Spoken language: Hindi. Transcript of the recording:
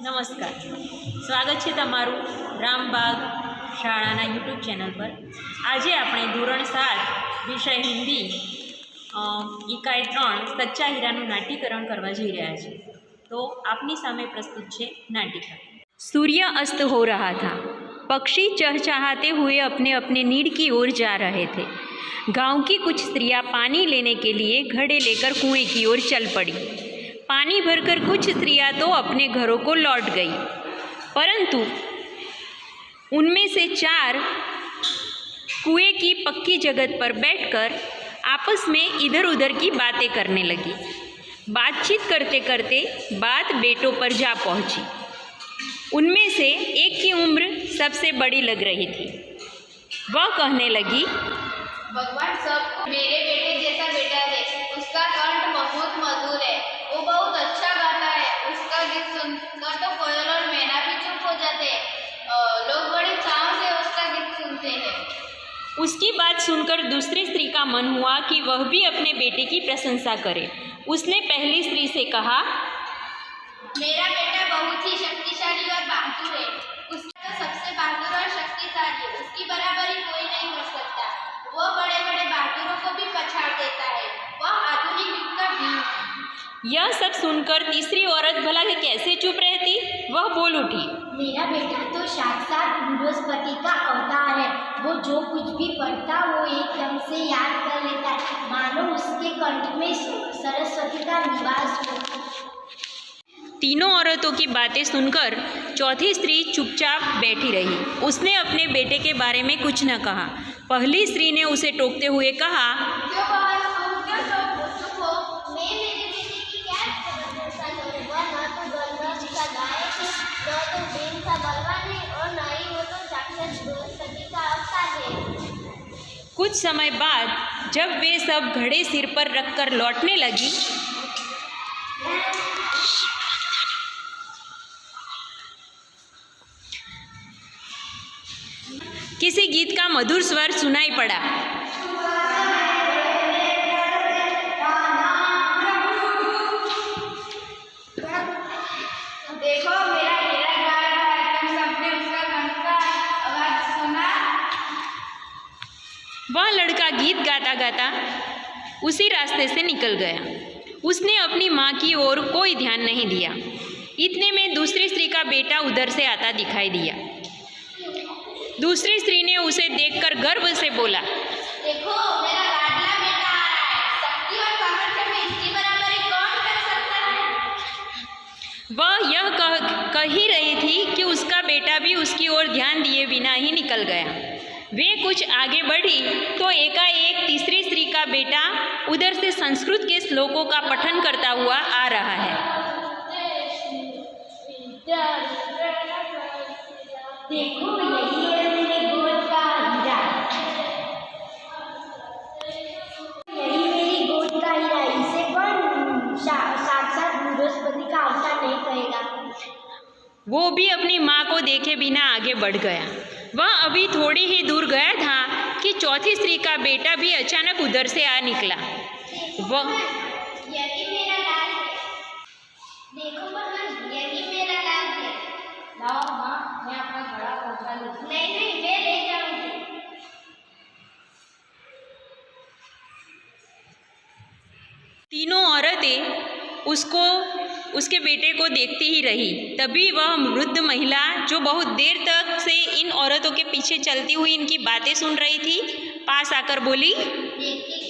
નમસ્કાર, સ્વાગત છે તમારું રામબાગ શાળાના યુટ્યુબ ચેનલ પર। આજે આપણે ધોરણ 7 વિષય હિન્દી इकाई 3 सच्चा हीराનું નાટ્યકરણ કરવા જઈ રહ્યા છીએ। તો આપની સામે પ્રસ્તુત છે नाटिका। सूर्य अस्त हो रहा था। पक्षी चहचहाते हुए अपने अपने नीड की ओर जा रहे थे। गांव की कुछ स्त्रियां पानी लेने के लिए घड़े लेकर कुएं की ओर चल पड़ी। पानी भरकर कुछ स्त्रियां तो अपने घरों को लौट गई, परंतु उनमें से 4 कुएं की पक्की जगह पर बैठकर आपस में इधर उधर की बातें करने लगी। बातचीत करते करते बात बेटों पर जा पहुंची। उनमें से एक की उम्र सबसे बड़ी लग रही थी। वह कहने लगी, भगवान सबको मेरे बेटे जैसा बेटा दे। उसका कंठ बहुत मधुर है, वो बहुत अच्छा गाता है। उसका गीत सुनकर तो कोयल और मैना भी चुप हो जाते हैं। लोग बड़े चाव से उसका गीत सुनते हैं। उसकी बात सुनकर दूसरी स्त्री का मन हुआ कि वह भी अपने बेटे की प्रशंसा करे। उसने पहली स्त्री से कहा, मेरा बेटा बहुत ही शक्तिशाली और बहादुर है। उसका तो सबसे बहादुर और शक्तिशाली है, उसकी बराबरी कोई नहीं कर सकता। वह बड़े बड़े बहादुरों को भी पछाड़ देता है। वह आधुनिक युग का भीम है। यह सब सुनकर तीसरी औरत भला कि कैसे चुप रहती, वह बोल उठी, मेरा बेटा तो साक्षात बृहस्पति का अवतार है। वो जो कुछ भी पढ़ता वो एकदम से याद कर लेता है, मानो उसके कंठ में सरस्वती का निवास हो। तीनों औरतों की बातें सुनकर चौथी स्त्री चुपचाप बैठी रही। उसने अपने बेटे के बारे में कुछ न कहा। पहली स्त्री ने उसे टोकते हुए कहा, क्यों बहन तुम क्यों चुप हो? मैं मेरे बेटे की क्या प्रशंसा करूं? वह न तो गंधर्व सा गायक है, न तो भीम सा बलवान है, और न ही वो तो साक्षात बृहस्पति का अवतार है। कुछ समय बाद जब वे सब घड़े सिर पर रखकर लौटने लगी, किसी गीत का मधुर स्वर सुनाई पड़ा। देखो मेरा हीरा गा रहा है, तुम सबने उसका कंठ का आवाज सुना? वह लड़का गीत गाता गाता उसी रास्ते से निकल गया। उसने अपनी माँ की ओर कोई ध्यान नहीं दिया। इतने में दूसरी स्त्री का बेटा उधर से आता दिखाई दिया। दूसरी स्त्री ने उसे देखकर गर्व से बोला, देखो मेरा लाडला बेटा आ रहा है। शक्ति और सामर्थ्य में इसकी बराबरी कौन कर सकता है? वह यह कह ही रही थी कि उसका बेटा भी उसकी ओर ध्यान दिए बिना ही निकल गया। वे कुछ आगे बढ़ी तो एकाएक तीसरी स्त्री का बेटा उधर से संस्कृत के श्लोकों का पठन करता हुआ आ रहा है। देखो यही है मेरे गोद का हीरा, यही मेरी गोद का हीरा। इसे कौन साक्षात बृहस्पति का अवतार नहीं कहेगा। वो भी अपनी माँ को देखे बिना आगे बढ़ गया। वह अभी थोड़ी ही दूर गया था कि चौथी स्त्री का बेटा भी अचानक उधर से आ निकला। वह यही मेरा लाल है। देखो बहन यही मेरा लाल है। लाओ माँ, मैं अपना घड़ा पहुँचा लूँ। नहीं नहीं मैं ले जाऊंगी। तीनों औरतें उसके बेटे को देखती ही रही। तभी वह वृद्ध महिला जो बहुत देर तक से इन औरतों के पीछे चलती हुई इनकी बातें सुन रही थी, पास आकर बोली, देखिए